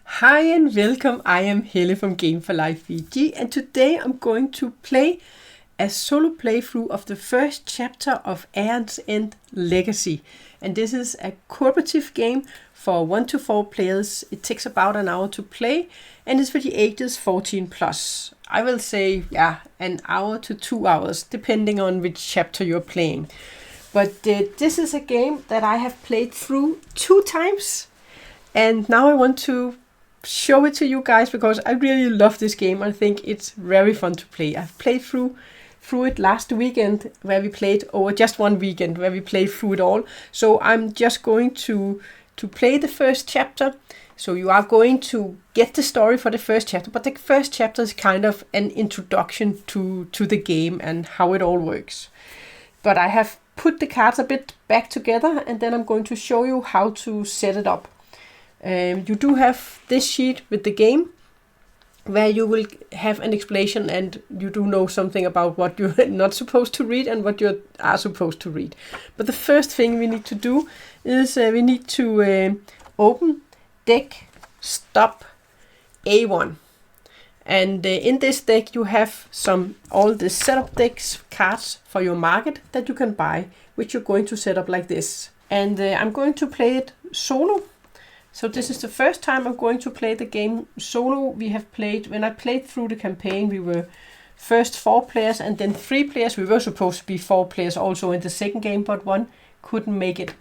Hi and welcome, I am Helle from Game for Life VG, and today I'm going to play a solo playthrough of the first chapter of Aeon's End Legacy. And this is a cooperative game for 1 to 4 players. It takes about an hour to play and is for the ages 14 plus. I will say, an hour to 2 hours, depending on which chapter you're playing. But this is a game that I have played through 2 times. And now I want to show it to you guys because I really love this game. I think it's very fun to play. I've played through it last weekend, where we played over just one weekend where we played through it all. So I'm just going to play the first chapter. So you are going to get the story for the first chapter, but the first chapter is kind of an introduction to the game and how it all works. But I have put the cards a bit back together, and then I'm going to show you how to set it up. You do have this sheet with the game, where you will have an explanation, and you do know something about what you're not supposed to read and what you are supposed to read. But the first thing we need to do is we need to open deck stop A1. And in this deck you have all the setup decks cards for your market that you can buy, which you're going to set up like this. And I'm going to play it solo. So this is the first time I'm going to play the game solo. When I played through the campaign, we were first 4 players and then 3 players. We were supposed to be 4 players also in the second game, but one couldn't make it.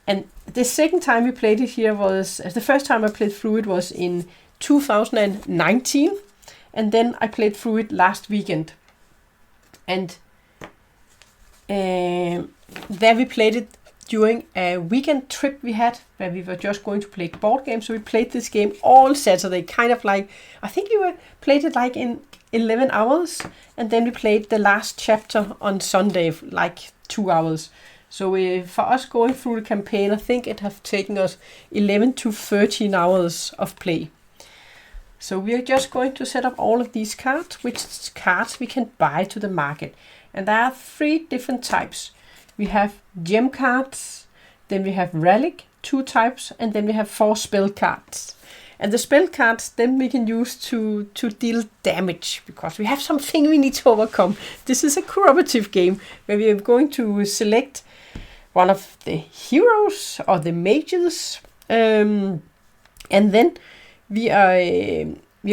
And the second time we played it here the first time I played through it was in 2019. And then I played through it last weekend. And there we played it during a weekend trip we had, where we were just going to play board games. So we played this game all Saturday, kind of like, I think played it like in 11 hours. And then we played the last chapter on Sunday, like 2 hours. So for us going through the campaign, I think it have taken us 11 to 13 hours of play. So we are just going to set up all of these cards, which cards we can buy to the market. And there are 3 different types. We have gem cards, then we have relic, 2 types, and then we have 4 spell cards. And the spell cards, then we can use to deal damage, because we have something we need to overcome. This is a cooperative game where we are going to select one of the heroes or the mages, and then we are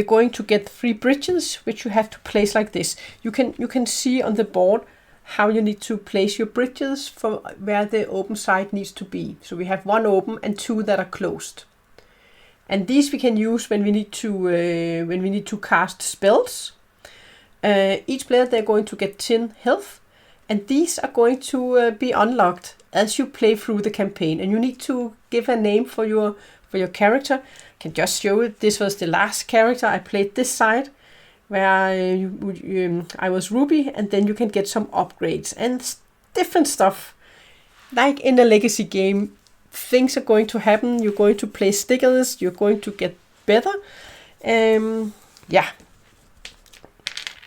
going to get 3 bridges, which you have to place like this. You can see on the board how you need to place your bridges for where the open side needs to be. So we have 1 open and 2 that are closed. And these we can use when we need to cast spells. Each player, they're going to get 10 health, and these are going to be unlocked as you play through the campaign. And you need to give a name for your character. I can just show it. This was the last character I played this side, where I was Ruby, and then you can get some upgrades and different stuff. Like in a legacy game, things are going to happen. You're going to play stickers. You're going to get better.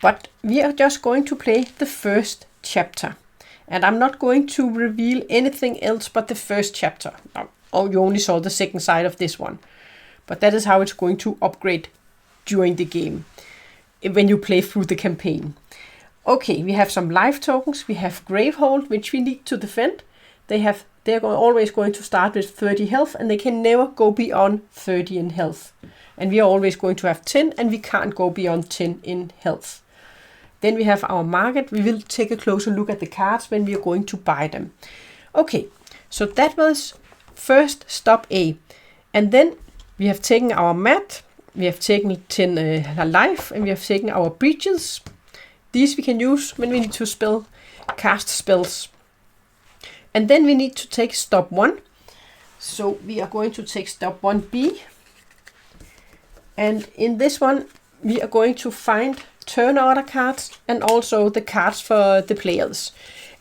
But we are just going to play the first chapter. And I'm not going to reveal anything else but the first chapter. Oh, you only saw the second side of this one. But that is how it's going to upgrade during the game, when you play through the campaign. Okay, we have some life tokens. We have Gravehold, which we need to defend. They're always going to start with 30 health, and they can never go beyond 30 in health. And we are always going to have 10, and we can't go beyond 10 in health. Then we have our market. We will take a closer look at the cards when we are going to buy them. Okay, so that was first stop A. And then we have taken our mat. We have taken 10 life, and we have taken our breaches. These we can use when we need to cast spells. And then we need to take stop 1. So we are going to take stop 1B. And in this one, we are going to find turn order cards and also the cards for the players.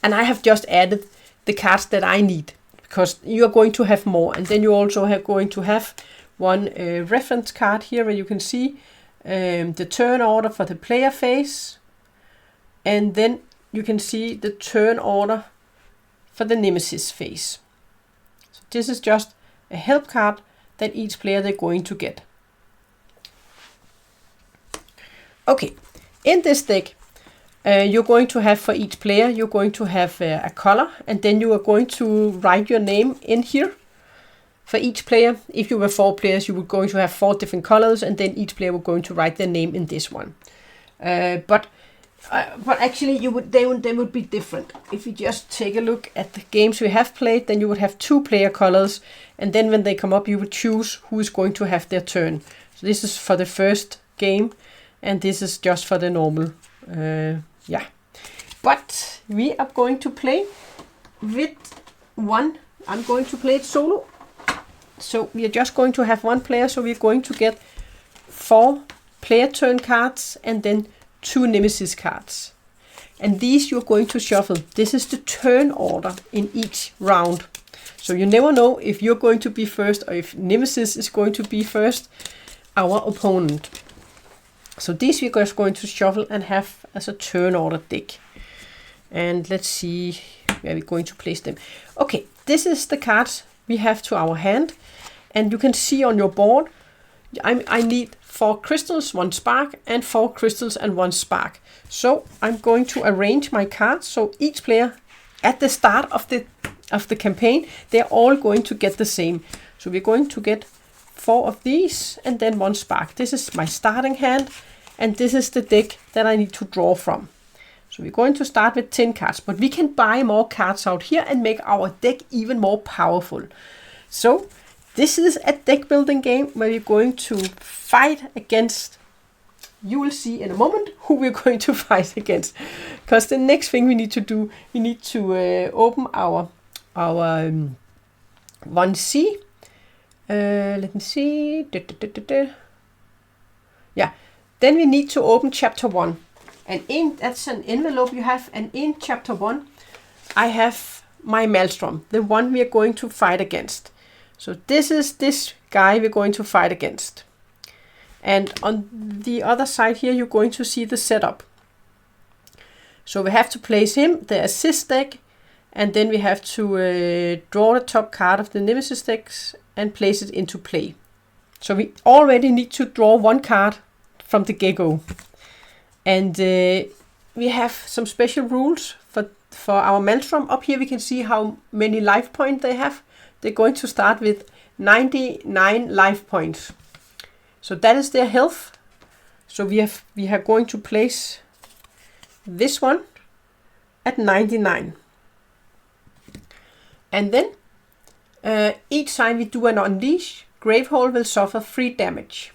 And I have just added the cards that I need, because you are going to have more. And then you also are going to have one reference card here, where you can see the turn order for the player phase, and then you can see the turn order for the nemesis phase. So this is just a help card that each player they're going to get. Okay, in this deck, you're going to have for each player, you're going to have a color, and then you are going to write your name in here. For each player, if you were 4 players, you were going to have 4 different colors, and then each player were going to write their name in this one. But actually, they would be different. If you just take a look at the games we have played, then you would have 2 player colors, and then when they come up, you would choose who is going to have their turn. So this is for the first game, and this is just for the normal. Yeah, but we are going to play with one. I'm going to play it solo. So we are just going to have 1 player, so we're going to get 4 player turn cards and then 2 nemesis cards. And these you're going to shuffle. This is the turn order in each round. So you never know if you're going to be first or if nemesis is going to be first, our opponent. So these we're just going to shuffle and have as a turn order deck. And let's see where we're going to place them. Okay, this is the cards we have to our hand. And you can see on your board, I need 4 crystals, 1 spark, and 4 crystals and 1 spark. So I'm going to arrange my cards. So each player at the start of the campaign, they're all going to get the same. So we're going to get 4 of these and then 1 spark. This is my starting hand, and this is the deck that I need to draw from. So we're going to start with 10 cards, but we can buy more cards out here and make our deck even more powerful. So this is a deck building game where we're going to fight against. You will see in a moment who we're going to fight against. Because the next thing we need to do, we need to open our 1C. Let me see. Yeah. Then we need to open chapter 1. And that's an envelope you have. And in chapter 1, I have my Maelstrom, the one we are going to fight against. So this is this guy we're going to fight against. And on the other side here, you're going to see the setup. So we have to place him, the assist deck, and then we have to draw the top card of the nemesis decks and place it into play. So we already need to draw 1 card from the get-go. And we have some special rules for our Maelstrom. Up here we can see how many life points they have. They're going to start with 99 life points. So that is their health. So we are going to place this one at 99. And then each time we do an unleash, Gravehold will suffer 3 damage.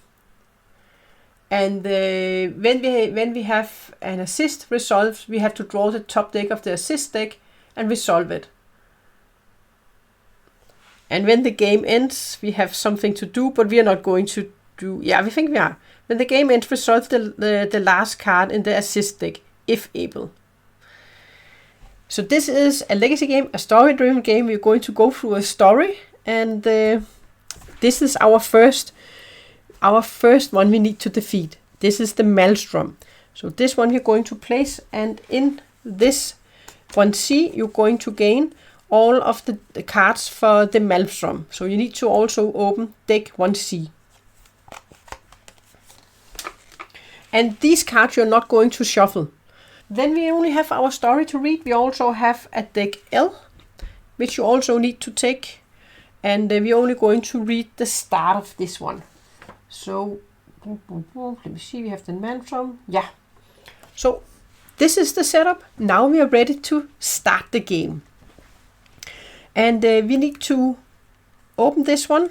And when we have an assist resolved, we have to draw the top deck of the assist deck and resolve it. And when the game ends, we have something to do, but we are not going to do. Yeah, we think we are. When the game ends, resolve the last card in the assist deck, if able. So this is a legacy game, a story-driven game. We're going to go through a story, and this is our first one we need to defeat. This is the Maelstrom. So this one you're going to place, and in this 1C, you're going to gain all of the cards for the Maelstrom. So you need to also open deck 1C. And these cards you're not going to shuffle. Then we only have our story to read. We also have a deck L, which you also need to take. And we're only going to read the start of this one. So, let me see, we have the Maelstrom. Yeah. So, this is the setup. Now we are ready to start the game. And we need to open this one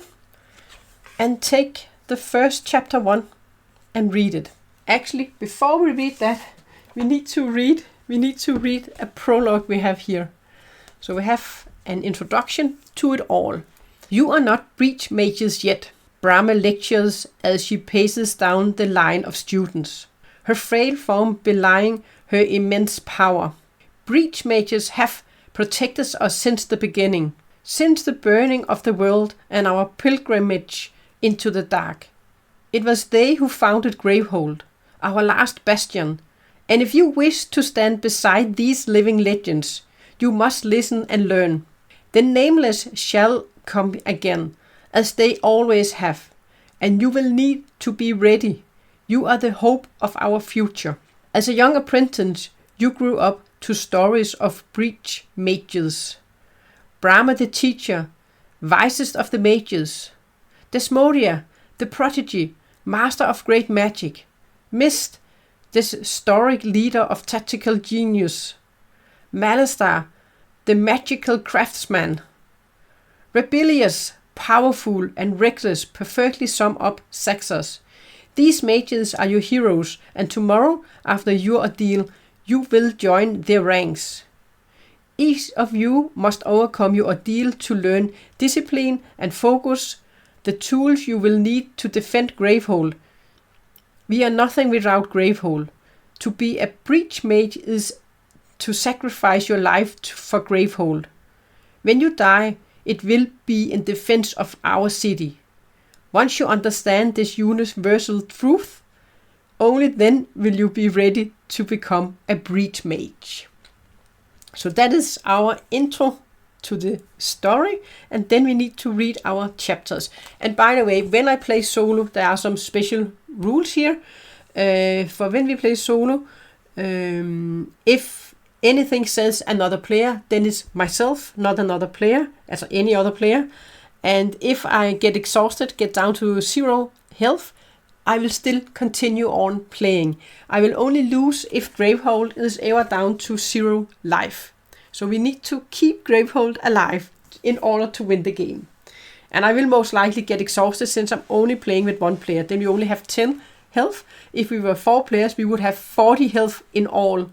and take the first chapter 1 and read it. Actually, before we read that, we need to read a prologue we have here. So we have an introduction to it all. You are not breach mages yet, Brama lectures as she paces down the line of students, her frail form belying her immense power. Breach mages have protected us since the beginning, since the burning of the world and our pilgrimage into the dark. It was they who founded Gravehold, our last bastion, and if you wish to stand beside these living legends, you must listen and learn. The Nameless shall come again, as they always have, and you will need to be ready. You are the hope of our future. As a young apprentice, you grew up to stories of breach mages. Brama the teacher, wisest of the mages. Dezmodia, the prodigy, master of great magic. Mist, this stoic leader of tactical genius. Malastar, the magical craftsman. Rebellious, powerful and reckless perfectly sum up Xaxos. These mages are your heroes, and tomorrow, after your ordeal, you will join their ranks. Each of you must overcome your ordeal to learn discipline and focus, the tools you will need to defend Gravehold. We are nothing without Gravehold. To be a breach mage is to sacrifice your life for Gravehold. When you die, it will be in defense of our city. Once you understand this universal truth, only then will you be ready to become a breach mage. So that is our intro to the story, and then we need to read our chapters. And by the way, when I play solo, there are some special rules here. For when we play solo, if anything says another player, then it's myself, not another player, as any other player. And if I get exhausted, get down to 0 health, I will still continue on playing. I will only lose if Gravehold is ever down to 0 life. So we need to keep Gravehold alive in order to win the game. And I will most likely get exhausted since I'm only playing with 1 player. Then we only have 10 health. If we were 4 players, we would have 40 health in all.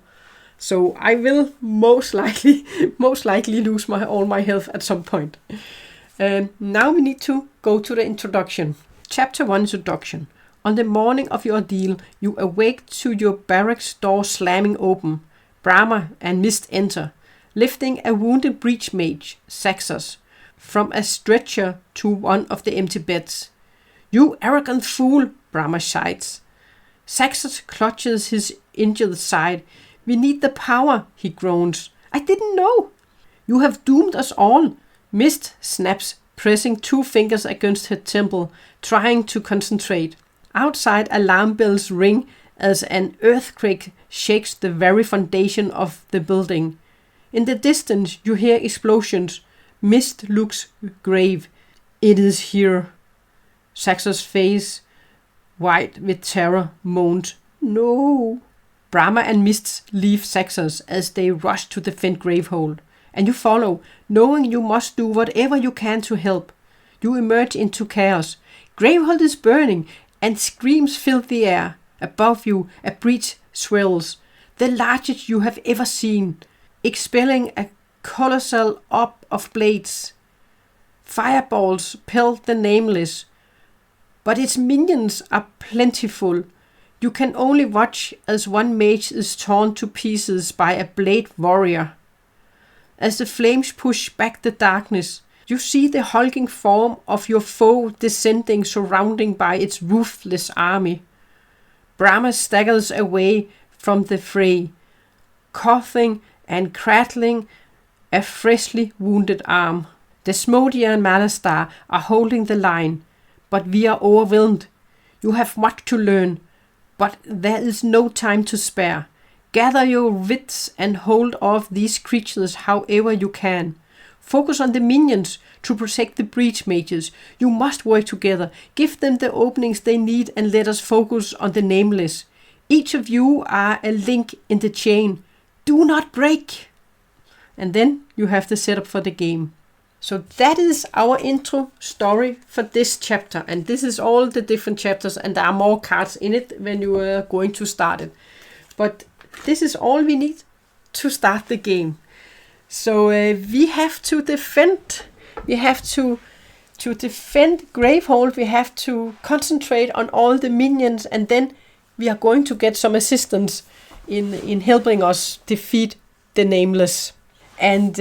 So I will most likely lose all my health at some point. Now we need to go to the introduction. Chapter 1 Introduction. On the morning of your ordeal, you awake to your barracks door slamming open. Brama and Mist enter, lifting a wounded breach mage, Xaxos, from a stretcher to one of the empty beds. You arrogant fool, Brama shouts. Xaxos clutches his injured side. We need the power, he groans. I didn't know. You have doomed us all. Mist snaps, pressing 2 fingers against her temple, trying to concentrate. Outside, alarm bells ring as an earthquake shakes the very foundation of the building. In the distance, you hear explosions. Mist looks grave. It is here. Xaxos' face, white with terror, moans, No. Brama and Mist leave Xaxos as they rush to defend Gravehold. And you follow, knowing you must do whatever you can to help. You emerge into chaos. Gravehold is burning, and screams fill the air. Above you, a breach swells, the largest you have ever seen, expelling a colossal orb of blades. Fireballs pelt the Nameless, but its minions are plentiful. You can only watch as one mage is torn to pieces by a blade warrior. As the flames push back the darkness, you see the hulking form of your foe descending, surrounded by its ruthless army. Brama staggers away from the fray, coughing and cradling a freshly wounded arm. Dezmodia and Malastar are holding the line, but we are overwhelmed. You have much to learn, but there is no time to spare. Gather your wits and hold off these creatures however you can. Focus on the minions to protect the breach mages. You must work together. Give them the openings they need and let us focus on the Nameless. Each of you are a link in the chain. Do not break. And then you have the setup for the game. So that is our intro story for this chapter. And this is all the different chapters, and there are more cards in it when you are going to start it. But this is all we need to start the game. So we have to defend. We have to defend Gravehold. We have to concentrate on all the minions, and then we are going to get some assistance in helping us defeat the Nameless. And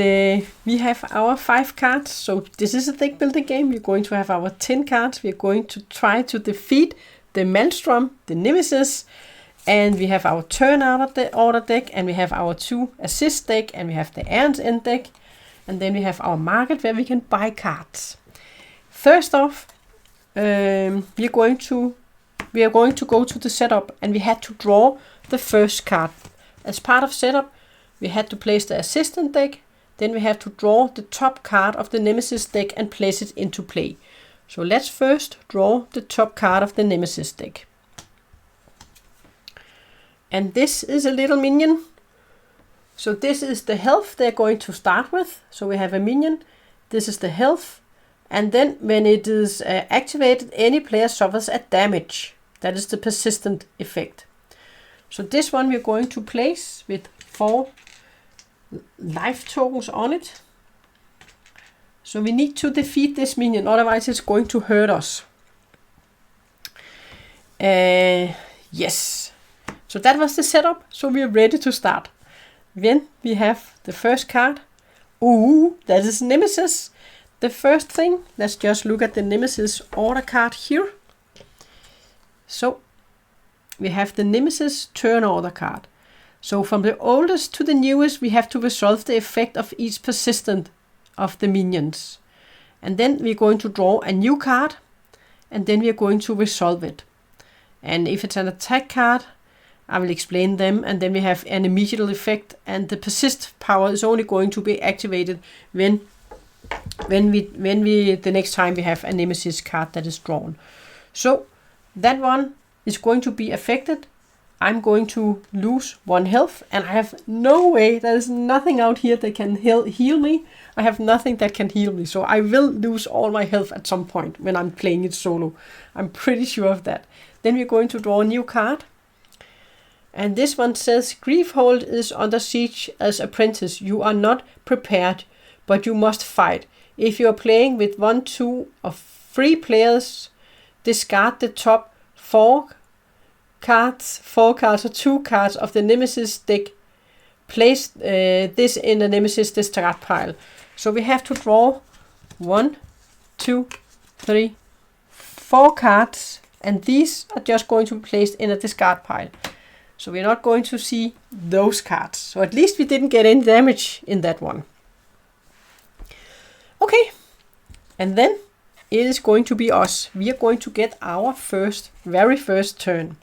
we have our 5 cards. So this is a deck building game. We're going to have our 10 cards. We're going to try to defeat the Maelstrom, the Nemesis. And we have our turn order deck, and we have our 2 assist deck, and we have the Aeon's End deck, and then we have our market where we can buy cards. First off, we're going to we are going to go to the setup, and we had to draw the first card. As part of setup, we had to place the assistant deck, then we have to draw the top card of the Nemesis deck and place it into play. So let's first draw the top card of the Nemesis deck. And this is a little minion. So this is the health they're going to start with. So we have a minion. This is the health. And then when it is activated, any player suffers a damage. That is the persistent effect. So this one we're going to place with 4 life tokens on it. So we need to defeat this minion, otherwise it's going to hurt us. Yes. So that was the setup, so we are ready to start. Then we have the first card. Ooh, that is Nemesis. The first thing, let's just look at the Nemesis order card here. So we have the Nemesis turn order card. So from the oldest to the newest, we have to resolve the effect of each persistent of the minions. And then we're going to draw a new card, and then we're going to resolve it. And if it's an attack card, I will explain them, and then we have an immediate effect, and the persist power is only going to be activated when we the next time we have a Nemesis card that is drawn. So that one is going to be affected. I'm going to lose 1 health, and I have no way, there is nothing out here that can heal me. I have nothing that can heal me, so I will lose all my health at some point when I'm playing it solo. I'm pretty sure of that. Then we're going to draw a new card. And this one says, Gravehold is under siege as apprentice. You are not prepared, but you must fight. If you are playing with 1, 2, or 3 players, discard the top 4 cards or 2 cards of the Nemesis deck. Place this in the Nemesis discard pile. So we have to draw 1, 2, 3, 4 cards, and these are just going to be placed in a discard pile. So we're not going to see those cards. So at least we didn't get any damage in that one. Okay, and then it is going to be us. We are going to get our very first turn.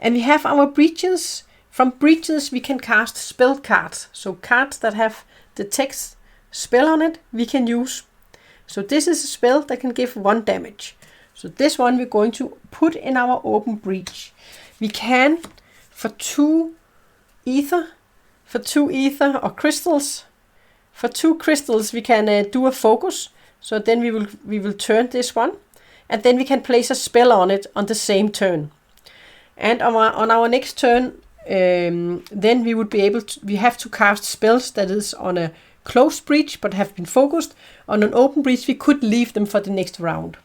And we have our breaches. From breaches we can cast spell cards. So cards that have the text spell on it, we can use. So this is a spell that can give 1 damage. So this one we're going to put in our open breach. We can, for 2 ether or crystals, for 2 crystals we can do a focus. So then we will turn this one, and then we can place a spell on it on the same turn. And on our next turn, then we would be able to, we have to cast spells that is on a closed breach but have been focused. On an open breach we could leave them for the next round.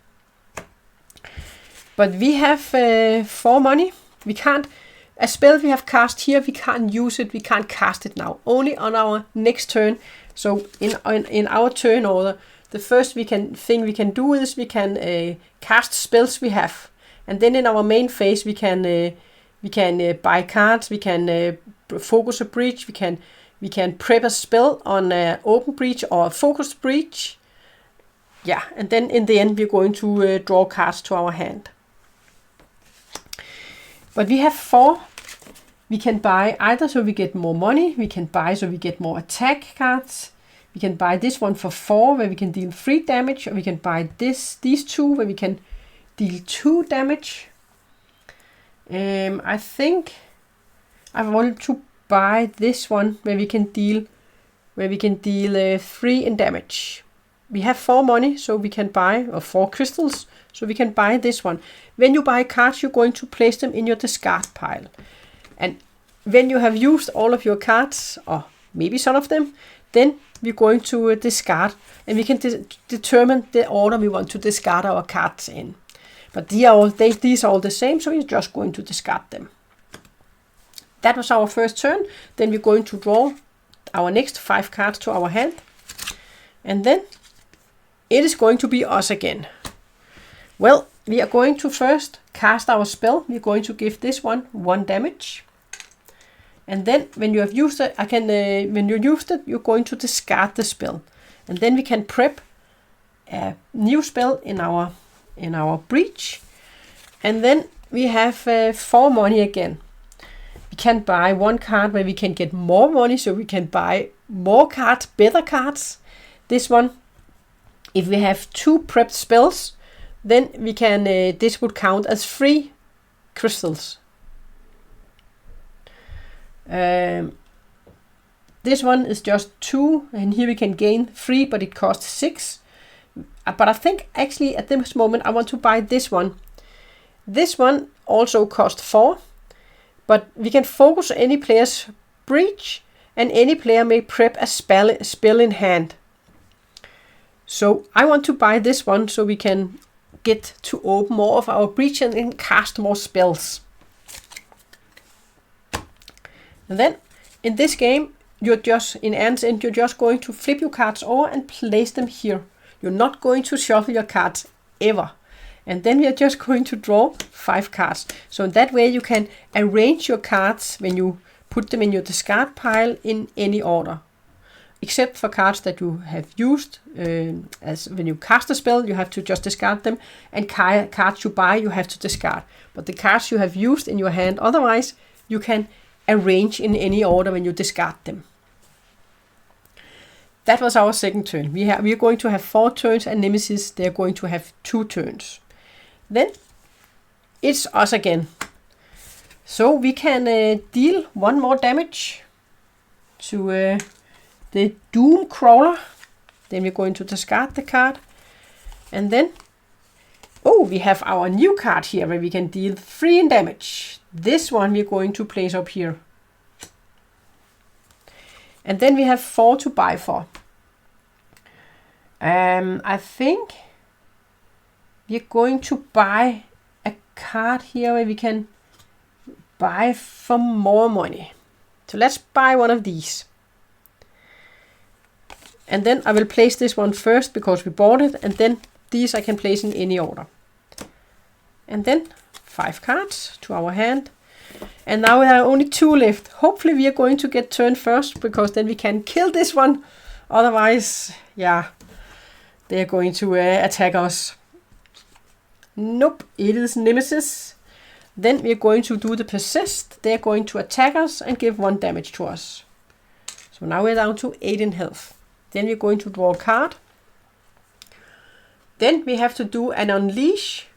But we have 4 money. We can't, a spell we have cast here, we can't use it, we can't cast it now. Only on our next turn. So in our turn order, the first thing we can do is we can cast spells we have. And then in our main phase we can buy cards, we can focus a breach, we can prep a spell on an open breach or a focused breach. Yeah, and then in the end we're going to draw cards to our hand. But we have 4. We can buy either so we get more money, we can buy so we get more attack cards. We can buy this one for 4 where we can deal 3 damage, or we can buy these 2 where we can deal 2 damage. I think I want to buy this one where we can deal 3 in damage. We have 4 money, so we can buy, or 4 crystals, so we can buy this one. When you buy cards, you're going to place them in your discard pile. And when you have used all of your cards, or maybe some of them, then we're going to discard, and we can determine the order we want to discard our cards in. But these are all the same, so we're just going to discard them. That was our first turn. Then we're going to draw our next 5 cards to our hand. And then it is going to be us again. Well, we are going to first cast our spell. We're going to give this one 1 damage. And then when you have used it, when you used it, you're going to discard the spell. And then we can prep a new spell in our breach. And then we have 4 money again. We can buy one card where we can get more money, so we can buy more cards, better cards. This one, if we have 2 prepped spells, then we can, this would count as 3 crystals. This one is just 2, and here we can gain 3, but it costs 6. But I think actually at this moment I want to buy this one. This one also costs 4, but we can focus any player's breach, and any player may prep a spell in hand. So I want to buy this one so we can get to open more of our breach and cast more spells. And then in this game, you're just in Aeon's End, you're just going to flip your cards over and place them here. You're not going to shuffle your cards ever. And then we are just going to draw 5 cards. So in that way you can arrange your cards when you put them in your discard pile in any order. Except for cards that you have used, as when you cast a spell, you have to just discard them. And cards you buy, you have to discard. But the cards you have used in your hand, otherwise, you can arrange in any order when you discard them. That was our second turn. We are going to have 4 turns, and Nemesis, they are going to have 2 turns. Then it's us again. So we can deal 1 more damage to the Doom Crawler. Then we're going to discard the card. And then, we have our new card here where we can deal 3 in damage. This one we're going to place up here. And then we have 4 to buy for. I think we're going to buy a card here where we can buy for more money. So let's buy one of these. And then I will place this one first because we bought it. And then these I can place in any order. And then 5 cards to our hand. And now there are only 2 left. Hopefully we are going to get turn first, because then we can kill this one. Otherwise, yeah, they are going to attack us. Nope, it is Nemesis. Then we are going to do the persist. They are going to attack us and give 1 damage to us. So now we're down to 8 in health. Then we're going to draw a card. Then we have to do an unleash.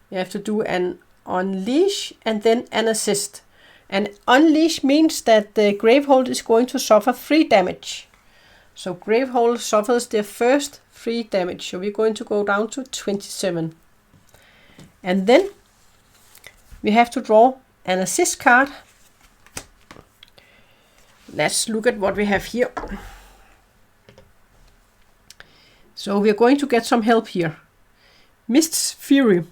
We have to do an unleash and then an assist. And unleash means that the Gravehold is going to suffer 3 damage. So Gravehold suffers their first 3 damage. So we're going to go down to 27. And then we have to draw an assist card. Let's look at what we have here. So we are going to get some help here. Mist's Fury.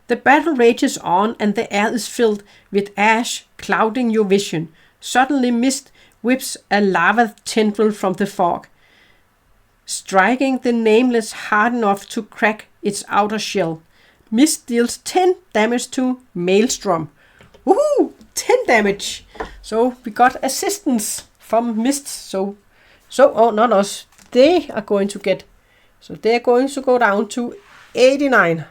The battle rages on and the air is filled with ash clouding your vision. Suddenly Mist whips a lava tendril from the fog, striking the Nameless hard enough to crack its outer shell. Mist deals 10 damage to Maelstrom. Woohoo! 10 damage! So we got assistance from Mist. So not us. They are going to get... So they're going to go down to 89.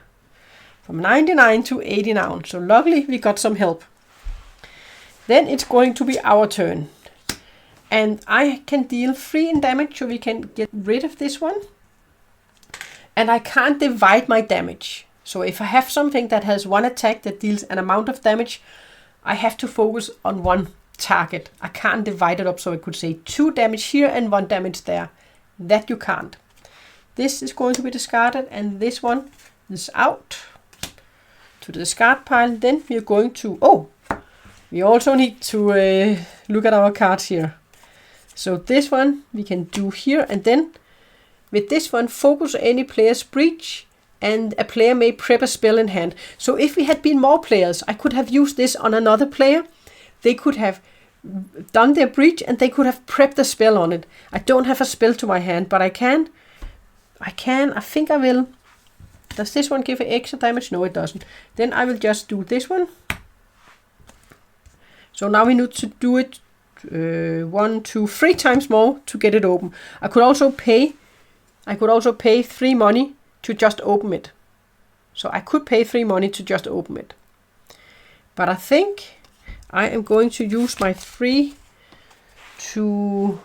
From 99 to 89. So luckily we got some help. Then it's going to be our turn. And I can deal 3 in damage, so we can get rid of this one. And I can't divide my damage. So if I have something that has 1 attack that deals an amount of damage, I have to focus on 1 target. I can't divide it up, so I could say 2 damage here and 1 damage there. That you can't. This is going to be discarded, and this one is out to the discard pile. Then we are going to... we also need to look at our cards here. So this one we can do here, and then with this one, focus any player's breach, and a player may prep a spell in hand. So if we had been more players, I could have used this on another player. They could have done their breach, and they could have prepped a spell on it. I don't have a spell to my hand, but I can. I think I will. Does this one give extra damage? No, it doesn't. Then I will just do this one. So now we need to do it 1, 2, 3 times more to get it open. I could also pay 3 money to just open it. So I could pay 3 money to just open it. But I think I am going to use my 3 to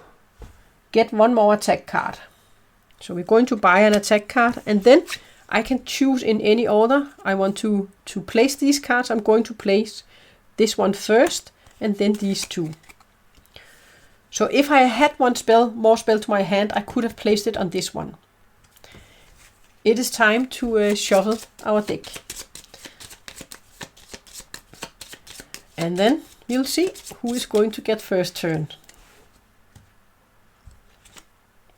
get one more attack card. So we're going to buy an attack card, and then I can choose in any order I want to place these cards. I'm going to place this one first, and then these 2. So if I had more spell to my hand, I could have placed it on this one. It is time to shuffle our deck. And then we'll see who is going to get first turn.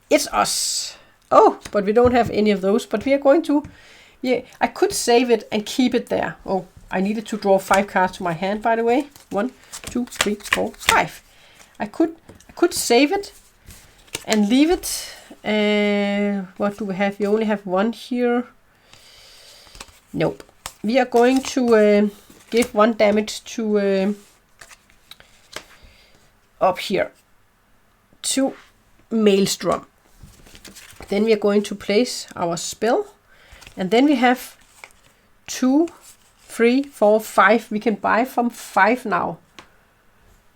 It's us. Oh, but we don't have any of those. But we are going to... Yeah, I could save it and keep it there. Oh, I needed to draw 5 cards to my hand, by the way. 1, 2, 3, 4, 5. I could save it and leave it. What do we have? We only have 1 here. Nope. We are going to give 1 damage to up here to Maelstrom. Then we are going to place our spell, and then we have 2, 3, 4, 5. We can buy from 5 now.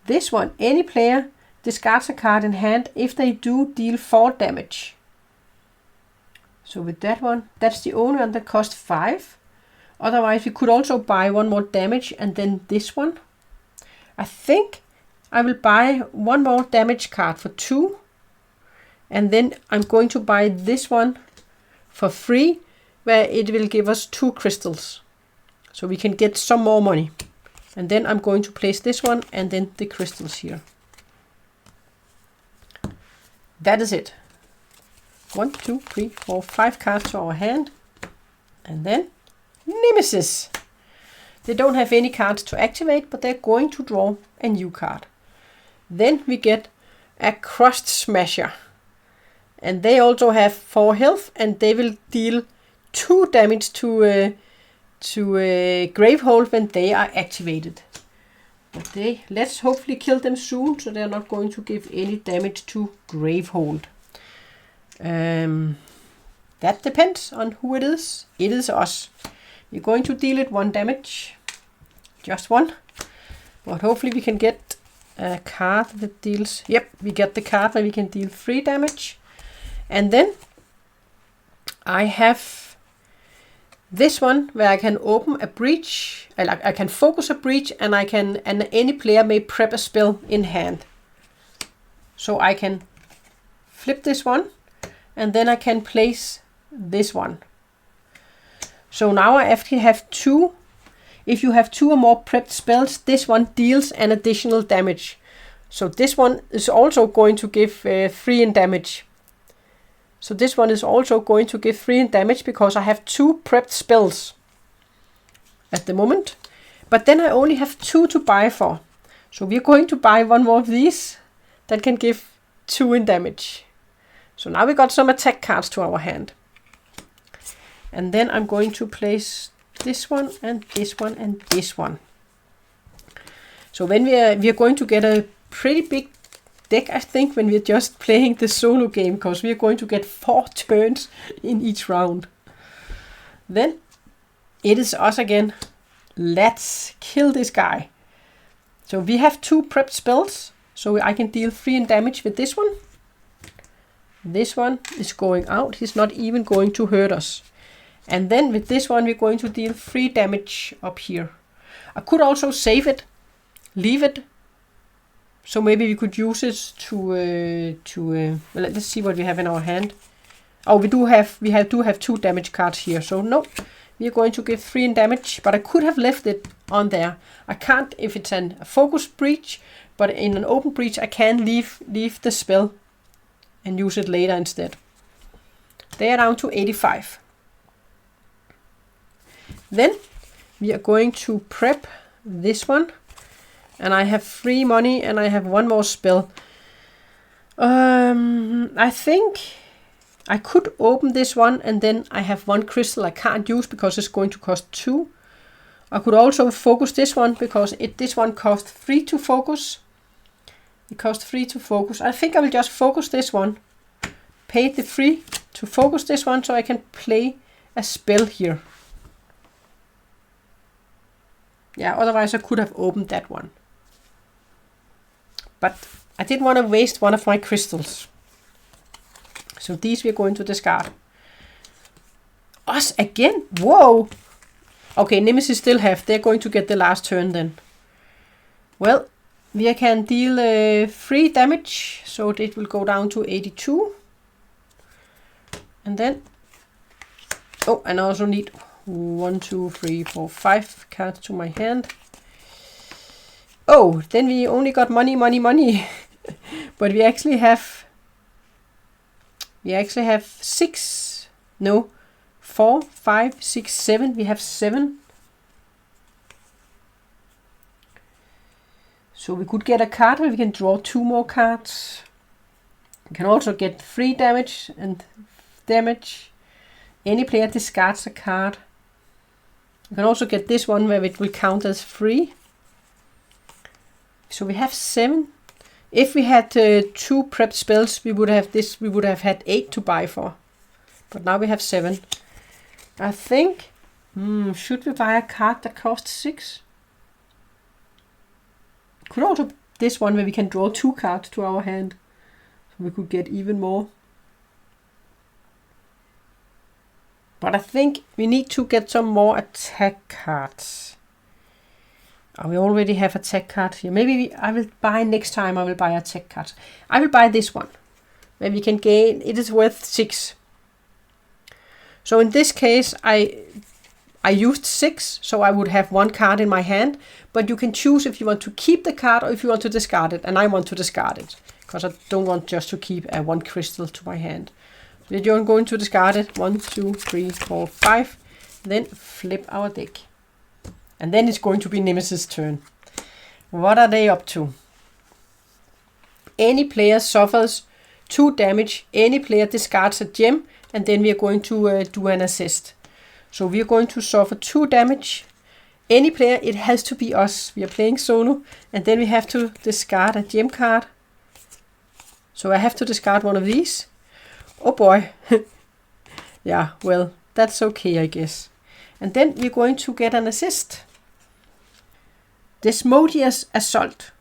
This one, any player discards a card in hand if they do deal 4 damage. So with that one, that's the only one that costs 5. Otherwise, we could also buy 1 more damage, and then this one. I think I will buy 1 more damage card for 2. And then I'm going to buy this one for 3, where it will give us 2 crystals. So we can get some more money. And then I'm going to place this one and then the crystals here. That is it. 1, 2, 3, 4, 5 cards to our hand. And then Nemesis. They don't have any cards to activate, but they're going to draw a new card. Then we get a Crust Smasher. And they also have 4 health, and they will deal 2 damage to Gravehold when they are activated. But let's hopefully kill them soon, so they're not going to give any damage to Gravehold. That depends on who it is. It is us. We're going to deal it 1 damage. Just 1. But hopefully we can get a card that deals... Yep, we get the card where we can deal 3 damage. And then I have this one where I can open a breach. I can focus a breach, and any player may prep a spell in hand. So I can flip this one, and then I can place this one. So now I actually have 2. If you have 2 or more prepped spells, this one deals an additional damage. So this one is also going to give 3 in damage. So this one is also going to give 3 in damage because I have 2 prepped spells at the moment. But then I only have 2 to buy for. So we're going to buy 1 more of these that can give 2 in damage. So now we got some attack cards to our hand. And then I'm going to place this one and this one and this one. So when we are going to get a pretty big deck, I think, when we're just playing the solo game, because we are going to get 4 turns in each round. Then it is us again. Let's kill this guy. So we have 2 prepped spells, so I can deal 3 in damage with this one. This one is going out. He's not even going to hurt us. And then with this one, we're going to deal 3 damage up here. I could also save it, leave it. So maybe we could use it well, let's see what we have in our hand. Oh, we do have 2 damage cards here. So no, we are going to give 3 in damage, but I could have left it on there. I can't if it's a focus breach, but in an open breach I can leave the spell and use it later instead. They are down to 85. Then we are going to prep this one. And I have 3 money and I have 1 more spell. I think I could open this one and then I have 1 crystal I can't use because it's going to cost 2. I could also focus this one because this one costs 3 to focus. It costs 3 to focus. I think I will just focus this one. Pay the 3 to focus this one so I can play a spell here. Yeah, otherwise I could have opened that one. But I didn't want to waste one of my crystals. So these we're going to discard. Us again? Whoa! Okay, Nemesis still have. They're going to get the last turn then. Well, we can deal 3 damage. So it will go down to 82. And then... Oh, and I also need 1, 2, 3, 4, 5 cards to my hand. Oh, then we only got money, money, money. But we actually have 6. No, 4, 5, 6, 7. We have 7. So we could get a card where we can draw 2 more cards. We can also get 3 damage and damage. Any player discards a card. You can also get this one where it will count as 3. So we have 7. If we had 2 prepped spells, we would have this. We would have had 8 to buy for. But now we have 7. I think. Should we buy a card that costs 6? Could also this one where we can draw 2 cards to our hand, so we could get even more. But I think we need to get some more attack cards. Oh, we already have attack cards here. Maybe I will buy next time. I will buy attack cards. I will buy this one, where we can gain. It is worth 6. So in this case, I used 6, so I would have 1 card in my hand. But you can choose if you want to keep the card or if you want to discard it. And I want to discard it, because I don't want just to keep 1 crystal to my hand. So you're going to discard it. 1, 2, 3, 4, 5. Then flip our deck. And then it's going to be Nemesis' turn. What are they up to? Any player suffers 2 damage. Any player discards a gem. And then we are going to do an assist. So we are going to suffer 2 damage. Any player, it has to be us. We are playing solo. And then we have to discard a gem card. So I have to discard one of these. Oh boy. Yeah, well, that's okay, I guess. And then we're going to get an assist. Dezmodia's Assault.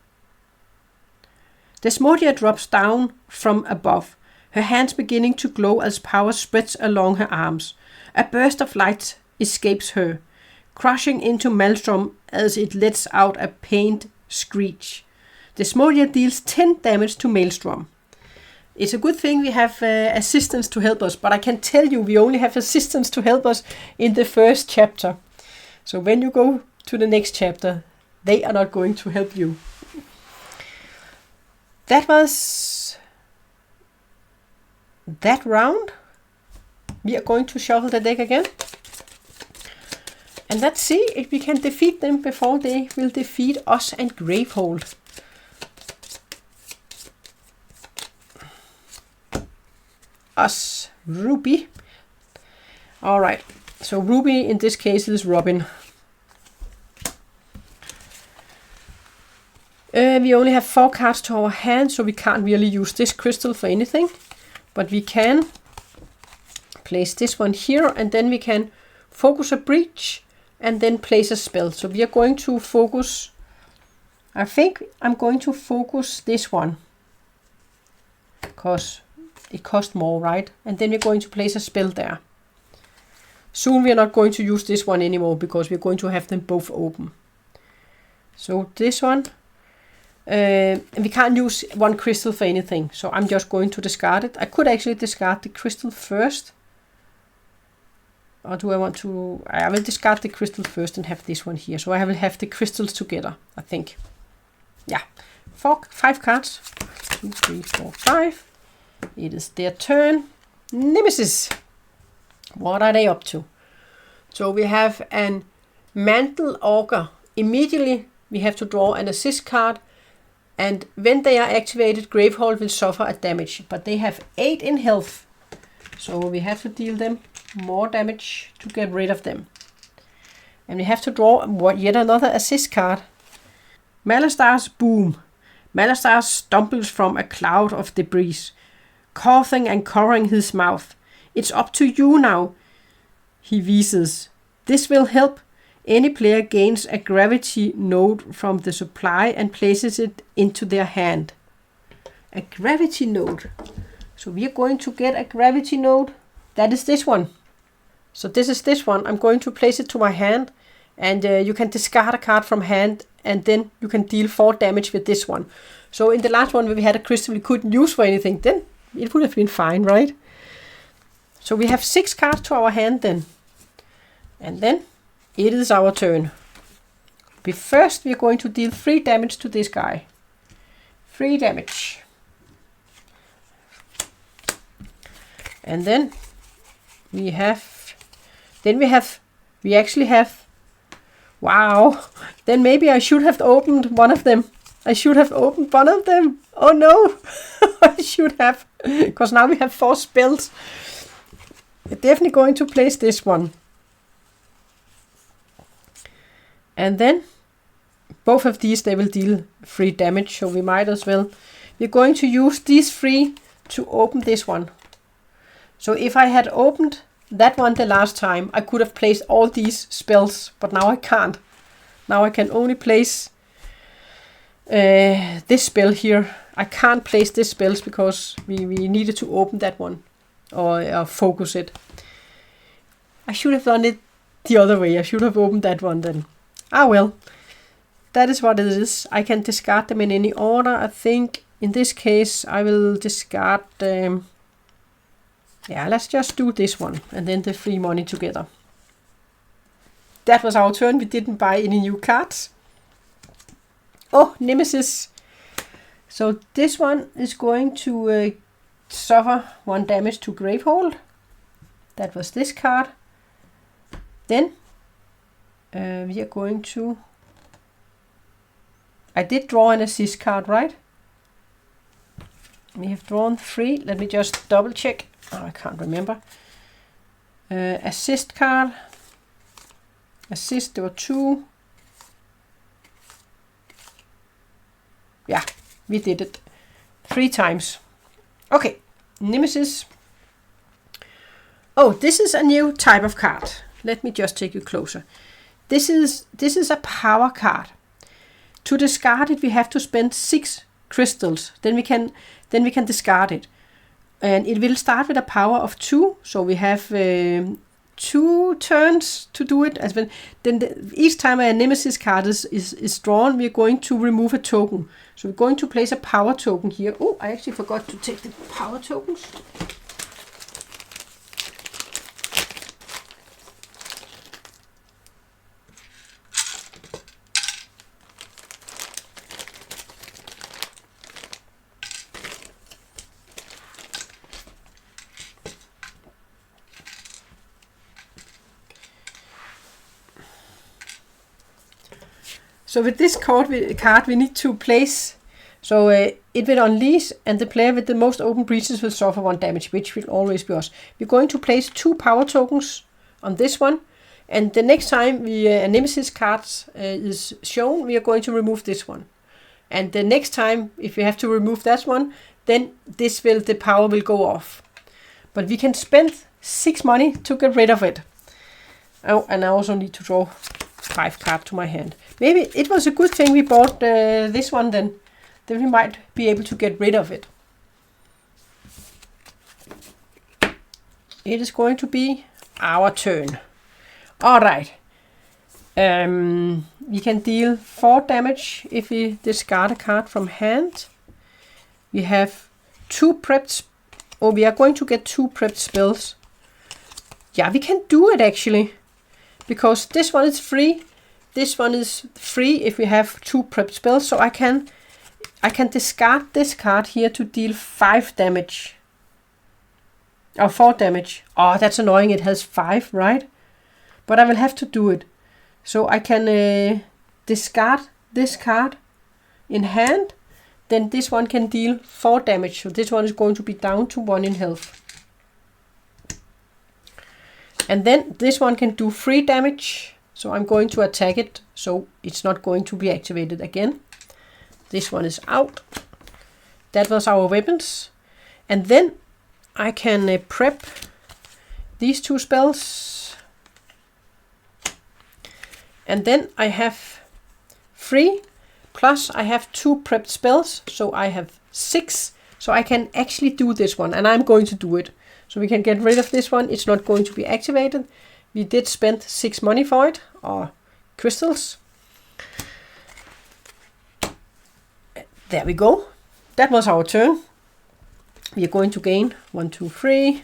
Dezmodia drops down from above, her hands beginning to glow as power spreads along her arms. A burst of light escapes her, crushing into Maelstrom as it lets out a pained screech. Dezmodia deals 10 damage to Maelstrom. It's a good thing we have assistants to help us, but I can tell you we only have assistants to help us in the first chapter. So when you go to the next chapter, they are not going to help you. That was that round. We are going to shuffle the deck again. And let's see if we can defeat them before they will defeat us and Gravehold. Us, Ruby. Alright, so Ruby in this case is Robin. We only have 4 cards to our hand, so we can't really use this crystal for anything. But we can place this one here, and then we can focus a breach, and then place a spell. So we are going to focus, I think I'm going to focus this one, because it costs more, right? And then we're going to place a spell there. Soon we are not going to use this one anymore, because we're going to have them both open. So this one, we can't use 1 crystal for anything, so I'm just going to discard it. I could actually discard the crystal first. Or do I want to... I will discard the crystal first and have this one here. So I will have the crystals together, I think. Yeah. 5 cards. 2, 3, 4, 5. It is their turn. Nemesis. What are they up to? So we have an Mantle Augur. Immediately we have to draw an assist card. And when they are activated, Gravehold will suffer a damage. But they have 8 in health. So we have to deal them more damage to get rid of them. And we have to draw yet another assist card. Malastar's Boom. Malastar stumbles from a cloud of debris, coughing and covering his mouth. It's up to you now, he wheezes. This will help. any player gains a gravity node from the supply and places it into their hand. A gravity node. So we are going to get a gravity node. That is this one. So this is this one. I'm going to place it to my hand, and you can discard a card from hand, and then you can deal 4 damage with this one. So in the last one where we had a crystal we couldn't use for anything, then it would have been fine, right? So we have 6 cards to our hand then. And then it is our turn. But first we are going to deal 3 damage to this guy. 3 damage. And then we actually have, wow, then maybe I should have opened one of them. Oh no, I should have, because now we have 4 spells. We're definitely going to place this one. And then both of these, they will deal 3 damage, so we might as well. We're going to use these 3 to open this one. So if I had opened that one the last time, I could have placed all these spells, but now I can't. Now I can only place this spell here. I can't place this spells because we needed to open that one or focus it. I should have done it the other way. I should have opened that one then. Ah well, that is what it is. I can discard them in any order. I think in this case I will discard yeah, let's just do this one and then the free money together. That was our turn. We didn't buy any new cards. Oh, Nemesis. So this one is going to suffer 1 damage to Gravehold. That was this card. Then we are going to... I did draw an assist card, right? We have drawn 3. Let me just double check. Oh, I can't remember. Assist card. Assist, there were 2. Yeah, we did it 3 times. Okay, Nemesis. Oh, this is a new type of card. Let me just take you closer. This is a power card. To discard it, we have to spend 6 crystals. Then we can discard it. And it will start with a power of 2. So we have 2 turns to do it. Then each time a Nemesis card is drawn, we are going to remove a token. So we're going to place a power token here. Oh, I actually forgot to take the power tokens. So with this card we need to place, so it will unleash and the player with the most open breaches will suffer 1 damage, which will always be us. We're going to place 2 power tokens on this one, and the next time a Nemesis card is shown, we are going to remove this one. And the next time, if we have to remove that one, then the power will go off. But we can spend 6 money to get rid of it. Oh, and I also need to draw 5 cards to my hand. Maybe it was a good thing we bought this one then. Then we might be able to get rid of it. It is going to be our turn. Alright. We can deal 4 damage if we discard a card from hand. We have 2 prepped... Oh, we are going to get 2 prepped spells. Yeah, we can do it actually. Because this one is free. This one is free if we have 2 prepped spells. So I can discard this card here to deal 5 damage. Or 4 damage. Oh, that's annoying. It has 5, right? But I will have to do it. So I can discard this card in hand. Then this one can deal 4 damage. So this one is going to be down to 1 in health. And then this one can do 3 damage. So I'm going to attack it. So it's not going to be activated again. This one is out. That was our weapons. And then I can prep these 2 spells. And then I have 3, plus I have 2 prepped spells, so I have 6. So I can actually do this one, and I'm going to do it. So we can get rid of this one. It's not going to be activated. We did spend 6 money for it, or crystals. There we go. That was our turn. We are going to gain 1, 2, 3,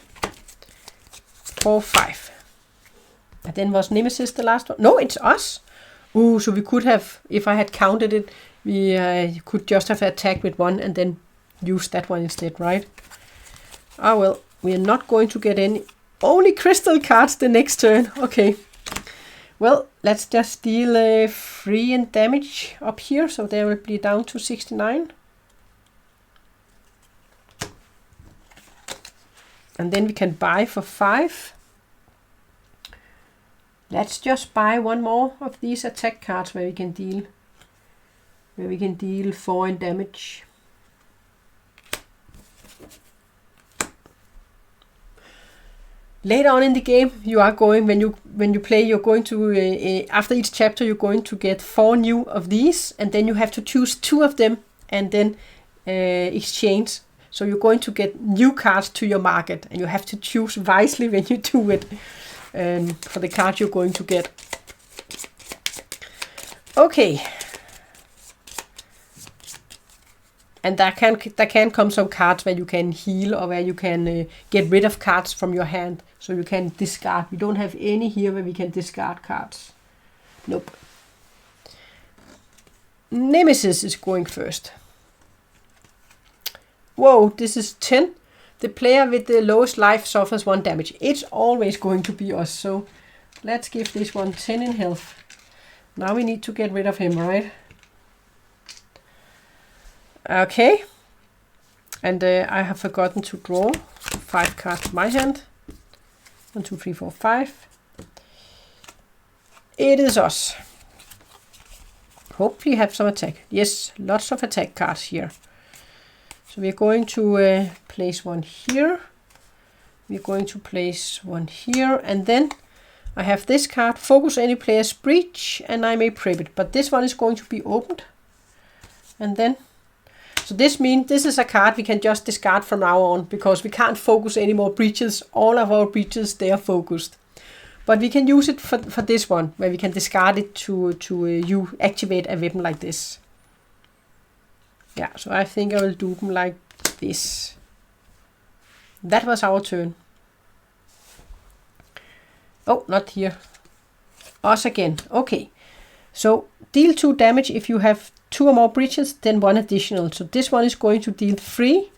4, 5. And then was Nemesis the last one? No, it's us. Ooh, so we could have, if I had counted it, we could just have attacked with 1 and then use that one instead, right? Ah, well, we are not going to get any. Only crystal cards the next turn. Okay. Well, let's just deal 3 in damage up here, so they will be down to 69. And then we can buy for 5. Let's just buy one more of these attack cards where we can deal 4 in damage. Later on in the game, you are going, when you play, you're going to after each chapter you're going to get 4 new of these, and then you have to choose 2 of them and then exchange. So you're going to get new cards to your market, and you have to choose wisely when you do it for the card you're going to get. Okay. And there can come some cards where you can heal, or where you can get rid of cards from your hand. So you can discard. We don't have any here where we can discard cards. Nope. Nemesis is going first. Whoa, this is 10. The player with the lowest life suffers 1 damage. It's always going to be us. So let's give this one 10 in health. Now we need to get rid of him, right? Okay, and I have forgotten to draw 5 cards in my hand. 1, 2, 3, 4, 5. It is us. Hope we have some attack. Yes, lots of attack cards here. So we're going to place 1 here. We're going to place 1 here, and then I have this card, focus any player's breach, and I may prep it. But this one is going to be opened, and then. So this means this is a card we can just discard from now on, because we can't focus any more breaches. All of our breaches, they are focused. But we can use it for this one, where we can discard it to you activate a weapon like this. Yeah, so I think I will do them like this. That was our turn. Oh, not here. Us again. Okay. So deal 2 damage if you have 2 or more breaches, then 1 additional. So this one is going to deal 3.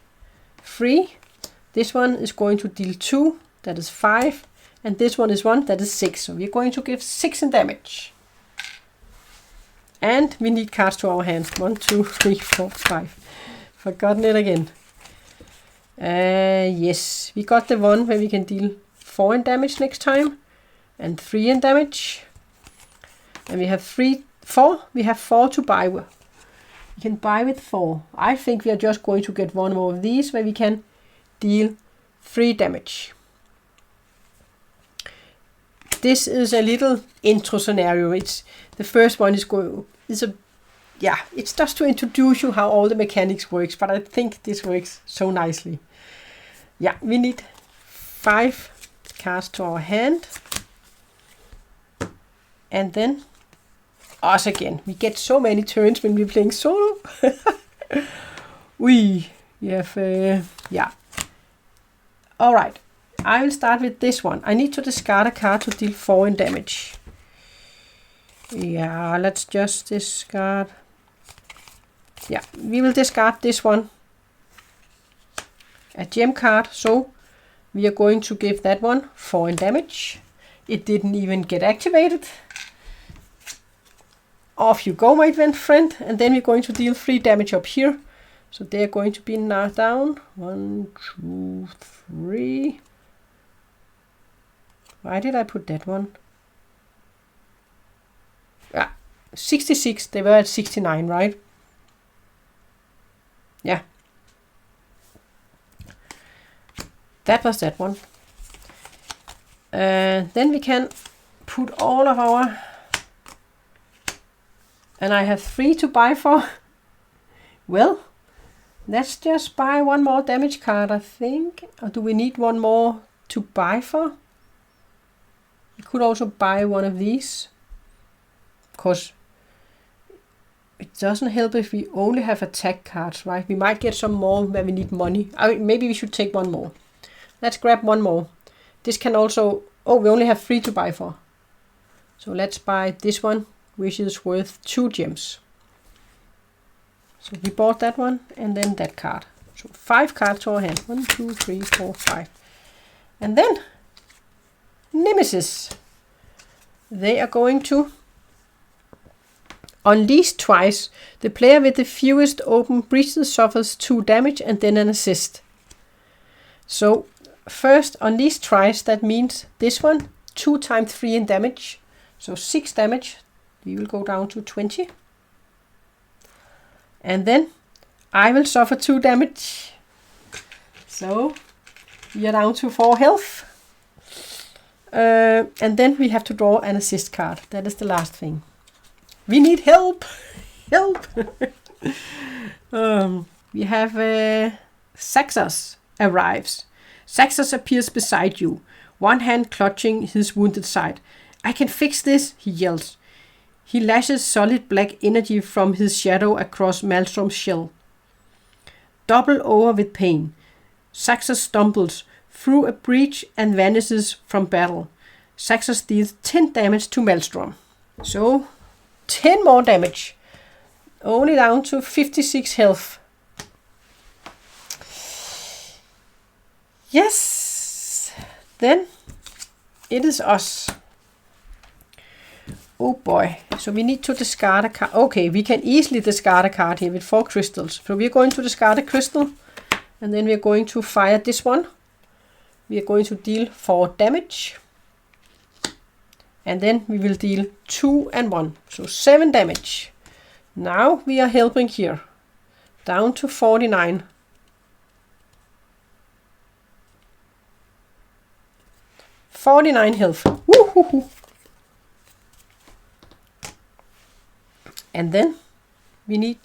This one is going to deal 2, that is 5. And this one is 1, that is 6. So we're going to give 6 in damage. And we need cards to our hand. 1, 2, 3, 4, 5. Forgotten it again. Yes, we got the one where we can deal 4 in damage next time. And 3 in damage. And we have 4. We have 4 to buy with. We can buy with 4. I think we are just going to get 1 more of these where we can deal 3 damage. This is a little intro scenario. It's the first one is going. It's just to introduce you how all the mechanics works. But I think this works so nicely. Yeah, we need 5 cards to our hand, and then. Us again. We get so many turns when we're playing solo. We have, yeah. Alright. I will start with this one. I need to discard a card to deal 4 in damage. Yeah, let's just discard. Yeah, we will discard this one. A gem card. So we are going to give that one 4 in damage. It didn't even get activated. Off you go, my friend, and then we're going to deal 3 damage up here. So they're going to be now down. 1, 2, 3. Why did I put that one? 66. They were at 69, right? Yeah. That was that one. Then we can put all of our And I have 3 to buy for. Well, let's just buy one more damage card, I think. Or do we need one more to buy for? We could also buy one of these. Of course, it doesn't help if we only have attack cards, right? We might get some more when we need money. Maybe we should take one more. Let's grab one more. This can also... Oh, we only have 3 to buy for. So let's buy this one, which is worth 2 gems. So we bought that one and then that card. So 5 cards to our hand. 1, 2, 3, 4, 5. And then Nemesis. They are going to unleash twice. The player with the fewest open breaches suffers 2 damage and then an assist. So first unleash twice, that means this one 2 times 3 in damage. So 6 damage. We will go down to 20. And then I will suffer 2 damage. So we are down to 4 health. And then we have to draw an assist card. That is the last thing. We need help. Help. We have Xaxos arrives. Xaxos appears beside you, one hand clutching his wounded side. I can fix this, he yells. He lashes solid black energy from his shadow across Maelstrom's shell. Double over with pain, Xaxos stumbles through a breach and vanishes from battle. Xaxos deals 10 damage to Maelstrom. So, 10 more damage. Only down to 56 health. Yes! Then, it is us. Oh boy, so we need to discard a card. Okay, we can easily discard a card here with 4 crystals. So we are going to discard a crystal. And then we are going to fire this one. We are going to deal 4 damage. And then we will deal 2 and 1. So 7 damage. Now we are helping here. Down to 49. Health. Woo-hoo-hoo. And then we need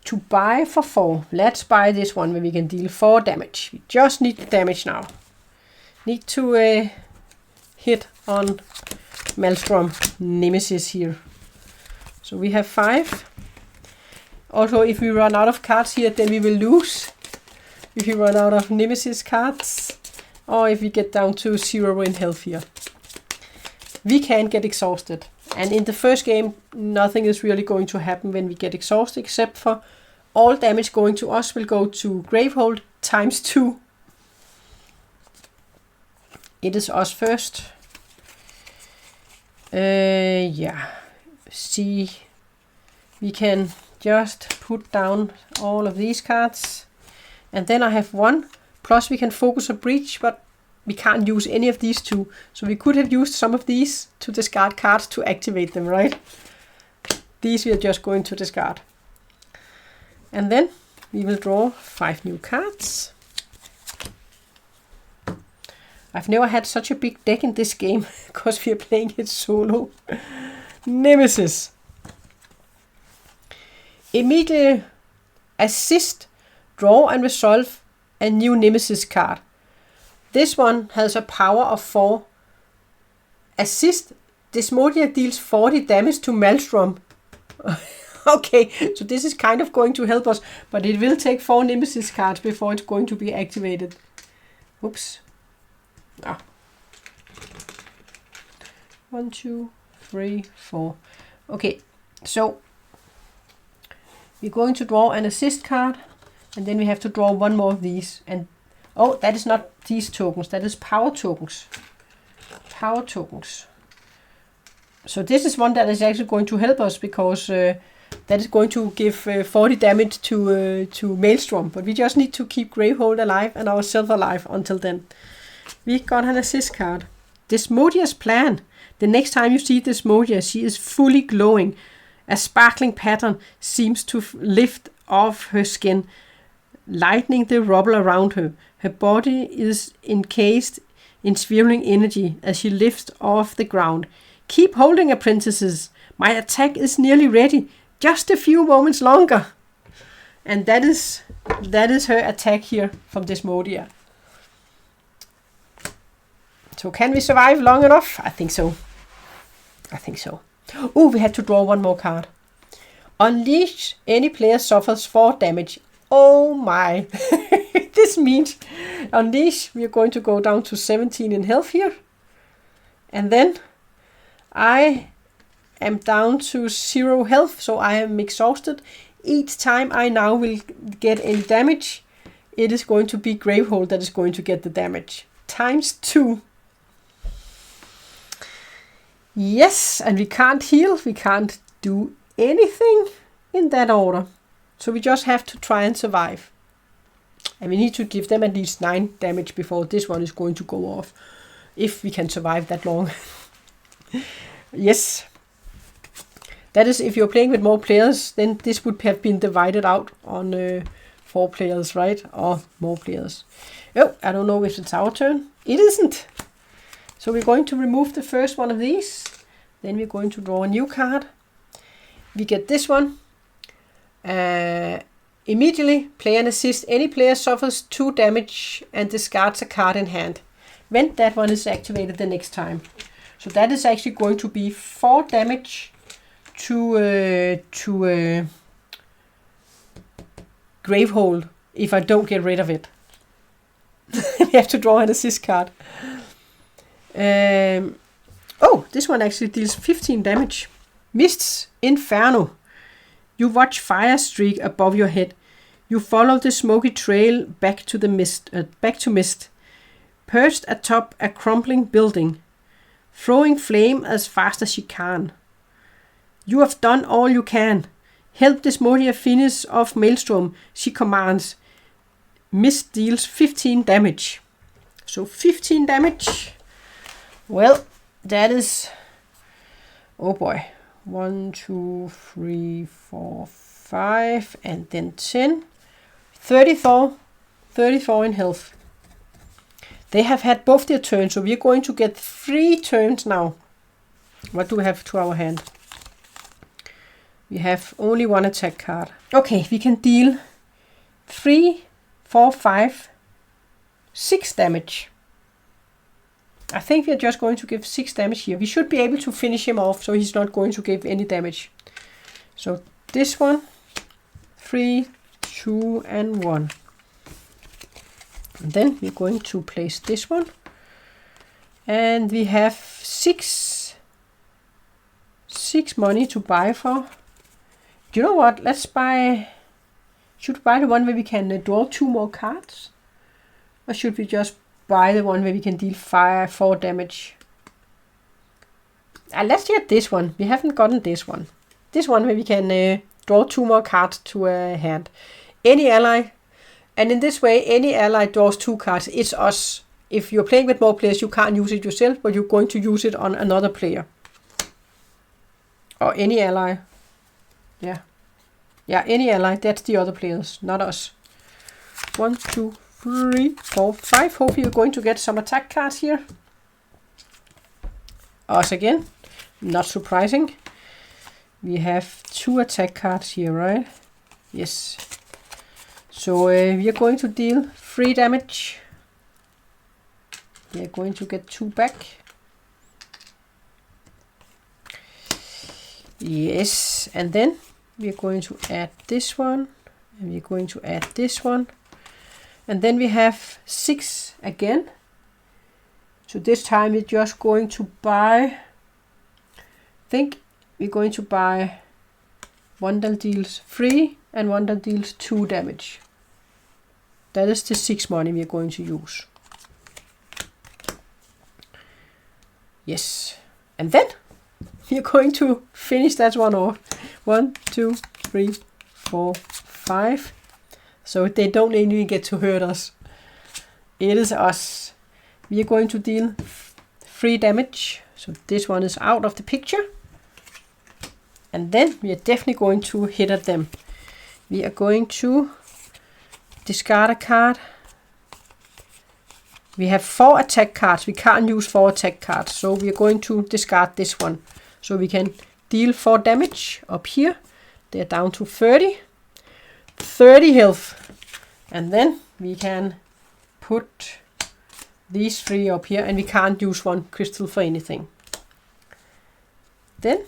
to buy for 4. Let's buy this one where we can deal 4 damage. We just need the damage now. Need to hit on Maelstrom Nemesis here. So we have 5. Also, if we run out of cards here, then we will lose. If we run out of Nemesis cards, or if we get down to 0 in health here. We can get exhausted. And in the first game, nothing is really going to happen when we get exhausted, except for all damage going to us will go to Gravehold times 2. It is us first. Yeah. See, we can just put down all of these cards. And then I have 1. Plus we can focus a breach, but we can't use any of these 2. So we could have used some of these to discard cards to activate them, right? These we are just going to discard. And then we will draw 5 new cards. I've never had such a big deck in this game because we are playing it solo. Nemesis. Immediately assist, draw and resolve a new Nemesis card. This one has a power of 4. Assist, Dezmodia deals 40 damage to Maelstrom. Okay, so this is kind of going to help us, but it will take 4 Nemesis cards before it's going to be activated. Oops. Ah. 1, 2, 3, 4. Okay, so we're going to draw an assist card, and then we have to draw 1 more of these. And oh, that is not these tokens, that is power tokens. Power tokens. So this is one that is actually going to help us because that is going to give 40 damage to Maelstrom. But we just need to keep Gravehold alive and ourselves alive until then. We got an assist card. Dezmodia's plan. The next time you see Dezmodia, she is fully glowing. A sparkling pattern seems to lift off her skin, lightening the rubble around her. Her body is encased in swirling energy as she lifts off the ground. Keep holding, apprentices. My attack is nearly ready. Just a few moments longer. And that is her attack here from Dezmodia. So can we survive long enough? I think so. I think so. Oh, we had to draw one more card. Unleash, any player suffers 4 damage. Oh my. This means unleash, we are going to go down to 17 in health here. And then I am down to 0 health, so I am exhausted. Each time I now will get any damage, it is going to be Gravehold that is going to get the damage. Times 2. Yes, and we can't heal, we can't do anything in that order. So we just have to try and survive. And we need to give them at least 9 damage before this one is going to go off. If we can survive that long. Yes. That is, if you're playing with more players, then this would have been divided out on 4 players, right? Or more players. Oh, I don't know if it's our turn. It isn't. So we're going to remove the first one of these. Then we're going to draw a new card. We get this one. Immediately, play an assist. Any player suffers 2 damage and discards a card in hand. When that one is activated the next time. So that is actually going to be 4 damage to Gravehold if I don't get rid of it. We have to draw an assist card. Oh, this one actually deals 15 damage. Mist's Inferno. You watch fire streak above your head. You follow the smoky trail back to the mist. Perched atop a crumbling building, throwing flame as fast as she can. You have done all you can. Help Dezmodia finish off Maelstrom, she commands. Mist deals 15 damage. So 15 damage. Well, that is... Oh boy. 1, 2, 3, 4, 5, and then 10. 34 in health. They have had both their turns, so we are going to get 3 turns now. What do we have to our hand? We have only 1 attack card. Okay, we can deal 3, 4, 5, 6 damage. I think we are just going to give 6 damage here. We should be able to finish him off, so he's not going to give any damage. So this one, 3, 2, and 1. And then we're going to place this one. And we have 6 money to buy for. You know what? Let's buy... Should we buy the one where we can draw 2 more cards? Or should we just buy the one where we can deal 4 damage? Let's get this one. We haven't gotten this one. This one where we can draw 2 more cards to a hand. Any ally. And in this way, any ally draws 2 cards. It's us. If you're playing with more players, you can't use it yourself, but you're going to use it on another player. Or any ally. Yeah. Yeah, any ally. That's the other players, not us. 1, 2, 3, 4, 5. Hopefully you're going to get some attack cards here. Us again. Not surprising. We have 2 attack cards here, right? Yes. So we are going to deal 3 damage. We are going to get 2 back. Yes, and then we are going to add this one. And we are going to add this one. And then we have 6 again. So this time we're just going to buy... I think we're going to buy one that deals 3 and one that deals 2 damage. That is the 6 money we are going to use. Yes. And then we are going to finish that one off. 1, 2, 3, 4, 5. So they don't even get to hurt us. It is us. We are going to deal 3 damage. So this one is out of the picture. And then we are definitely going to hit at them. We are going to discard a card. We have 4 attack cards. We can't use 4 attack cards. So we are going to discard this one. So we can deal 4 damage up here. They're down to 30. 30 health. And then we can put these 3 up here, and we can't use 1 crystal for anything. Then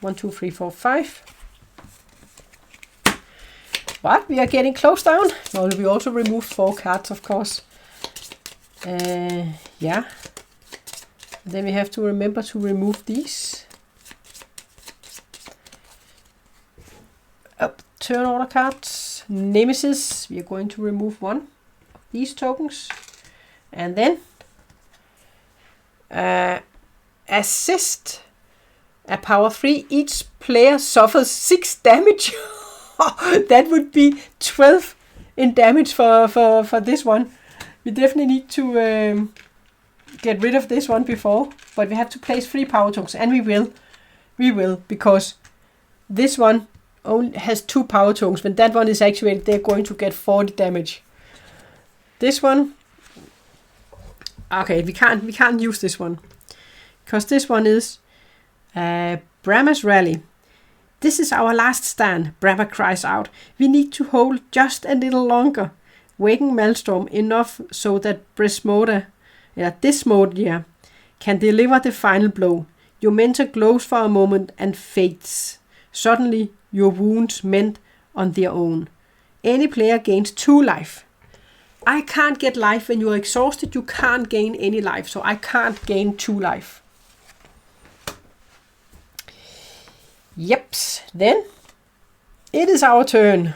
1, 2, 3, 4, 5. But we are getting close down. Well, we also removed 4 cards, of course. Yeah. Then we have to remember to remove these. Turn order cards. Nemesis. We are going to remove 1 of these tokens. And then assist. A power 3. Each player suffers 6 damage. That would be 12 in damage for this one. We definitely need to get rid of this one before. But we have to place 3 power tokens. And we will. We will. Because this one only has 2 power tokens. When that one is activated, they're going to get 40 damage. This one. Okay, we can't use this one. Because this one is Brama's rally. This is our last stand, Brama cries out. We need to hold just a little longer. Waking Maelstrom enough so that Dezmodia can deliver the final blow. Your mentor glows for a moment and fades. Suddenly, your wounds mend on their own. Any player gains 2 life. I can't get life when you're exhausted. You can't gain any life, so I can't gain 2 life. Yep, then it is our turn.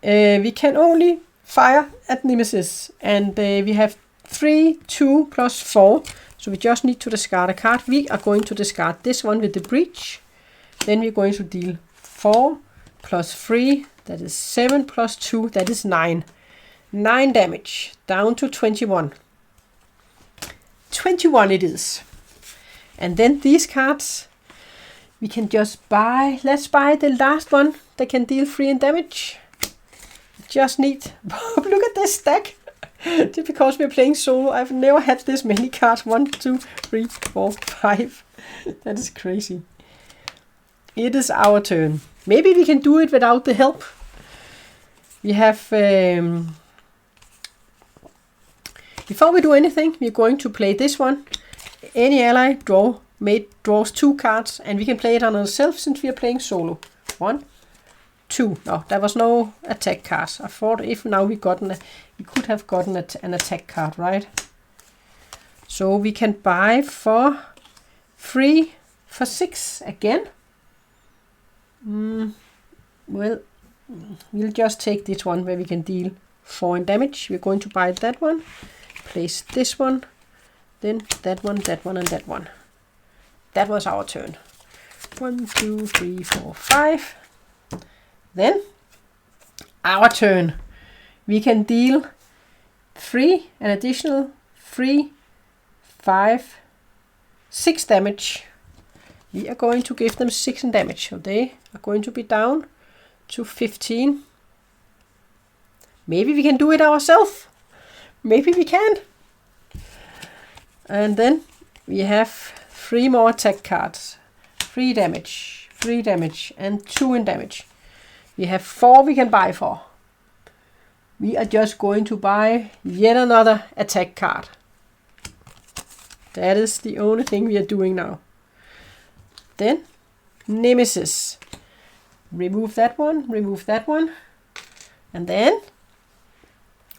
We can only fire at Nemesis, and we have 3, 2 plus 4, so we just need to discard a card. We are going to discard this one with the breach. Then we're going to deal 4 plus 3, that is 7 plus 2, that is 9. 9 damage, down to 21. 21 it is. And then these cards, we can just buy. Let's buy the last one that can deal 3 in damage. Just need. Look at this stack. Just because we're playing solo, I've never had this many cards. 1, 2, 3, 4, 5. That is crazy. It is our turn. Maybe we can do it without the help. We have. Before we do anything, we're going to play this one. Any ally draws 2 cards, and we can play it on ourselves since we are playing solo. 1, 2. No, there was no attack cards. I thought if now we could have gotten an attack card, right? So we can buy for 3 for 6 again. Well, we'll just take this one where we can deal 4 in damage. We're going to buy that one. Place this one. Then that one, that one, and that one. That was our turn. 1, 2, 3, 4, 5. Then our turn. We can deal 3, an additional 3, 5, 6 damage. We are going to give them 6 in damage. So they are going to be down to 15. Maybe we can do it ourselves. Maybe we can. And then we have 3 more attack cards. 3 damage, 3 damage, and 2 in damage. We have 4 we can buy for. We are just going to buy yet another attack card. That is the only thing we are doing now. Then, Nemesis. Remove that one, remove that one. And then,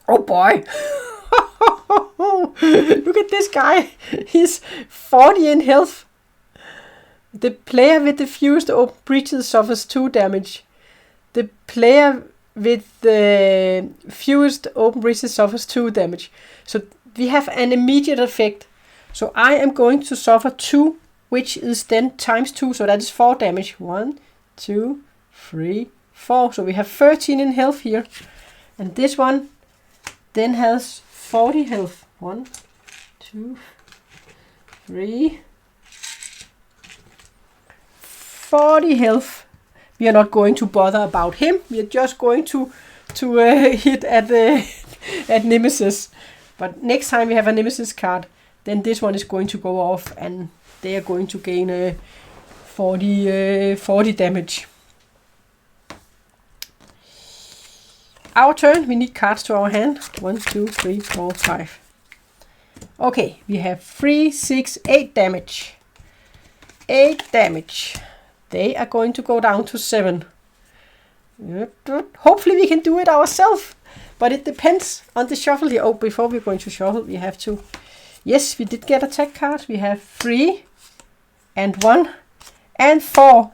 oh boy! Look at this guy. He's 40 in health. The player with the fewest open breaches suffers 2 damage. The player with the fewest open breaches suffers 2 damage. So we have an immediate effect. So I am going to suffer 2, which is then times 2. So that is 4 damage. 1, 2, 3, 4. So we have 13 in health here. And this one then has 40 health. 1, 2, 3, 40 health. We are not going to bother about him. We are just going to hit at Nemesis. But next time we have a Nemesis card, then this one is going to go off, and they are going to gain 40 damage. Our turn, we need cards to our hand. 1, 2, 3, 4, 5. Okay, we have 3, 6, 8 damage. 8 damage. They are going to go down to 7. Hopefully we can do it ourselves. But it depends on the shuffle here. Oh, before we're going to shuffle, we have to... Yes, we did get attack cards. We have 3 and 1 and 4.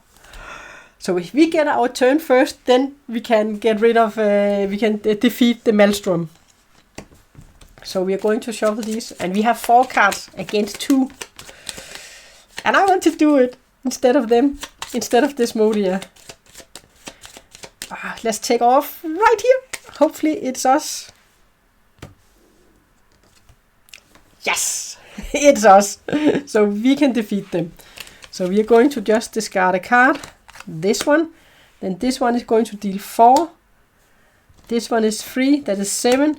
So if we get our turn first, then we can get rid of... we can defeat the Maelstrom. So we are going to shuffle these. And we have 4 cards against 2. And I want to do it instead of them. Instead of Dezmodia. Let's take off right here. Hopefully it's us. Yes, it's us. So we can defeat them. So we are going to just discard a card. This one. Then this one is going to deal 4. This one is 3. That is 7.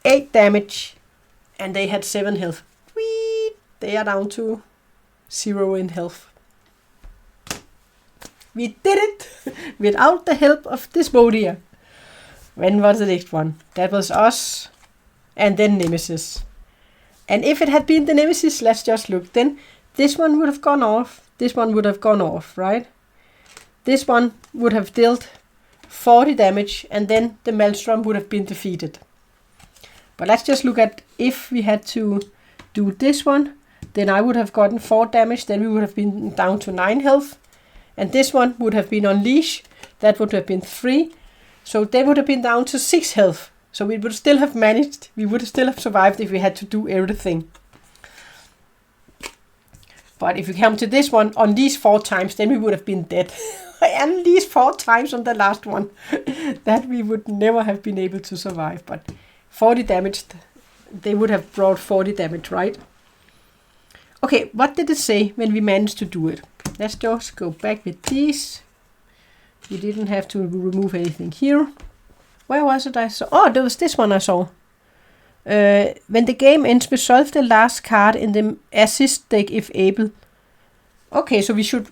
8 damage. And they had 7 health. Whee! They are down to 0 in health. We did it without the help of Dezmodia. When was the next one? That was us. And then Nemesis. And if it had been the Nemesis, let's just look. Then this one would have gone off. This one would have gone off, right? This one would have dealt 40 damage. And then the Maelstrom would have been defeated. But let's just look at if we had to do this one. Then I would have gotten 4 damage. Then we would have been down to 9 health. And this one would have been unleash. That would have been 3. So they would have been down to 6 health. So we would still have managed. We would still have survived if we had to do everything. But if we come to this one, unleash 4 times, then we would have been dead. Unleash 4 times on the last one. That we would never have been able to survive. But 40 damage, they would have brought 40 damage, right? Okay, what did it say when we managed to do it? Let's just go back with these. We didn't have to remove anything here. Where was it I saw? Oh, there was this one I saw. When the game ends, resolve the last card in the assist deck if able. Okay, so we should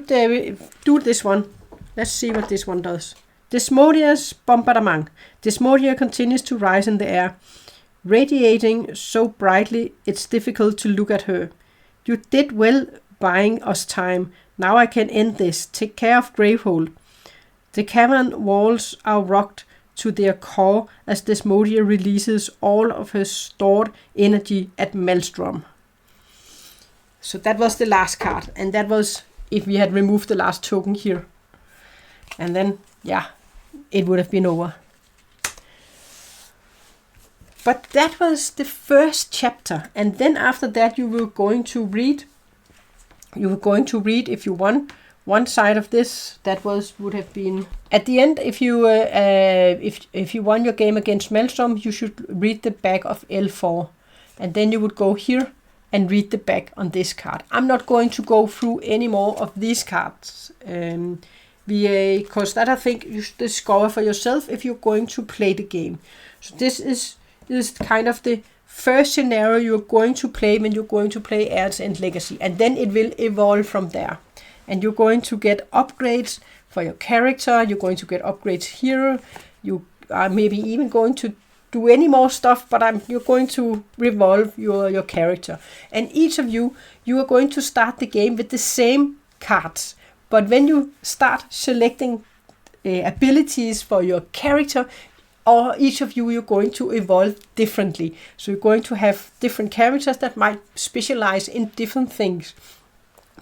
do this one. Let's see what this one does. Dezmodia's bombardment. Dezmodia continues to rise in the air, radiating so brightly it's difficult to look at her. You did well buying us time. Now I can end this. Take care of Gravehold. The cavern walls are rocked to their core as Dezmodia releases all of her stored energy at Maelstrom. So that was the last card. And that was if we had removed the last token here. And then, yeah, it would have been over. But that was the first chapter. And then after that you were going to read. If you won one side of this, that would have been at the end. If you if you won your game against Maelstrom, you should read the back of L4, and then you would go here and read the back on this card. I'm not going to go through any more of these cards, because that I think you should discover for yourself if you're going to play the game. So this is kind of the first scenario you're going to play when you're going to play Aeon's End Legacy, and then it will evolve from there. And you're going to get upgrades for your character. You're going to get upgrades here. You are maybe even going to do any more stuff, but you're going to revolve your character. And each of you are going to start the game with the same cards. But when you start selecting abilities for your character, or each of you're going to evolve differently. So you're going to have different characters that might specialize in different things.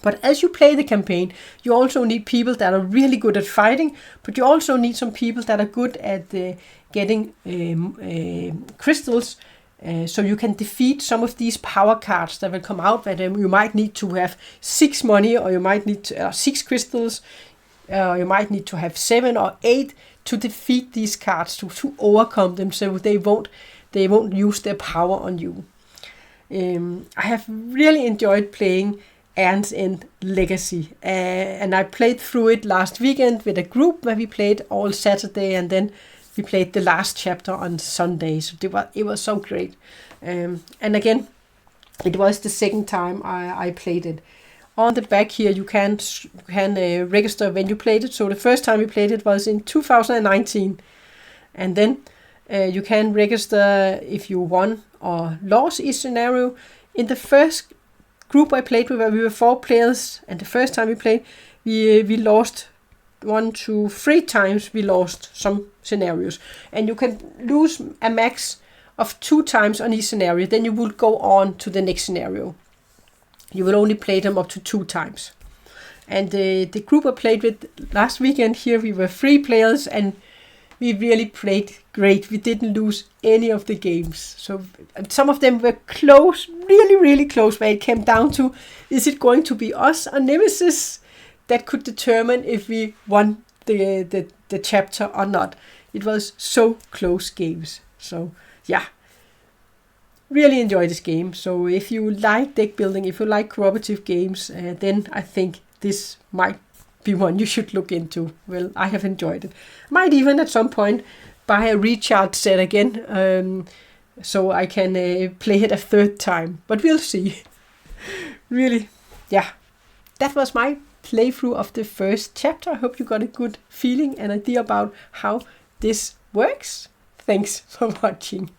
But as you play the campaign, you also need people that are really good at fighting, but you also need some people that are good at getting crystals, so you can defeat some of these power cards that will come out, that you might need to have 6 money, or you might need 6 crystals, you might need to have 7 or 8 to defeat these cards, to overcome them, so they won't use their power on you. I have really enjoyed playing Aeon's End Legacy, and I played through it last weekend with a group where we played all Saturday, and then we played the last chapter on Sunday. So it was so great, and again, it was the second time I played it. on the back here you can register when you played it. So the first time we played it was in 2019, and then you can register if you won or lost each scenario. In the first group I played with, where we were 4 players, and the first time we played, we lost 1 to 3 times. We lost some scenarios, and you can lose a max of 2 times on each scenario. Then you will go on to the next scenario. You will only play them up to 2 times. And the group I played with last weekend here, we were 3 players, and we really played great. We didn't lose any of the games. So some of them were close, really, really close, where it came down to, is it going to be us or Nemesis that could determine if we won the chapter or not. It was so close games. So yeah, really enjoy this game. So if you like deck building, if you like cooperative games, then I think this might be one you should look into. Well, I have enjoyed it. Might even at some point buy a recharge set again, so I can play it a 3rd time. But we'll see. Really, yeah. That was my playthrough of the first chapter. I hope you got a good feeling and idea about how this works. Thanks for watching.